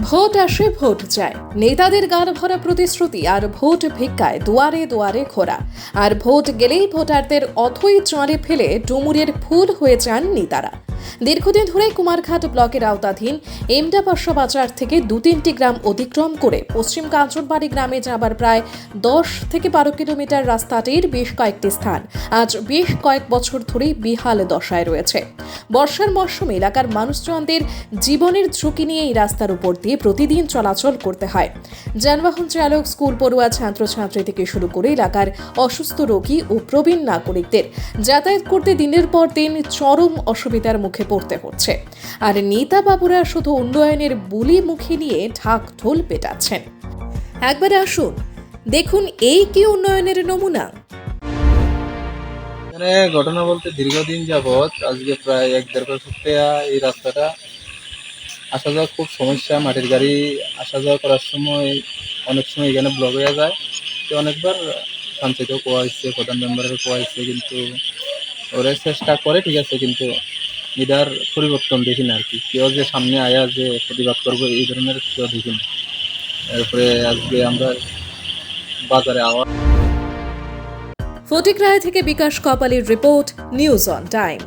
Vote আসে vote যায়, নেতাদের গান ভরা প্রতিশ্রুতি আর ভোট ভিক্ষায় দুয়ারে দুয়ারে ঘোরা। আর ভোট গেলেই ভোটারদের অথই চাঁড়ে ফেলে ডুমুরের ফুল হয়ে যান নেতারা। দীর্ঘদিন ধরে কুমারঘাট ব্লকের আওতাধীন এমডাপাশা বাজার থেকে 2-3টি গ্রাম অতিক্রম করে পশ্চিম কাঞ্চনবাড়ি গ্রামে যাবার প্রায় 10 থেকে 12 কিলোমিটার রাস্তাটির বেশ কয়েকটি স্থান আজ বেশ কয়েক বছর ধরেই বেহাল দশায় রয়েছে। বর্ষার মরশুমে এলাকার মানুষজনদের জীবনের ঝুঁকি নিয়ে এই রাস্তার উপর দিয়ে প্রতিদিন চলাচল করতে হয়। যানবাহন চালক, স্কুল পড়ুয়া, ছাত্রছাত্রী থেকে শুরু করে এলাকার অসুস্থ রোগী ও প্রবীণ নাগরিকদের যাতায়াত করতে দিনের পর দিন চরম অসুবিধার মুখে পড়তে হচ্ছে। আর নেতা বাবুরা শুধু উন্নয়নের বুলি মুখে নিয়ে ঢাক ঢোল পেটাচ্ছেন। একবার আসুন, দেখুন এই কি উন্নয়নের নমুনা। এখানে ঘটনা বলতে দীর্ঘদিন যাবৎ আজকে প্রায় 1-1.5 বছর থেকে এই রাস্তাটা আসা যাওয়া খুব সমস্যা। মাটির গাড়ি আসা যাওয়া করার সময় অনেক সময় এখানে ব্লক হয়ে যায়। তো অনেকবার পঞ্চায়েতেও কোয়া হয়েছে, প্রধান মেম্বারের কোয়া হয়েছে, কিন্তু ওরা চেষ্টা করে ঠিক আছে, কিন্তু এটার পরিবর্তন দেখি না আর কি। কেউ যে সামনে আয়া যে প্রতিবাদ করবো এই ধরনের কেউ দেখি না। এরপরে আজকে আমরা বাজারে আওয়াজ। ফটিকরায় থেকে বিকাশ কপালের রিপোর্ট, নিউজ অন টাইম।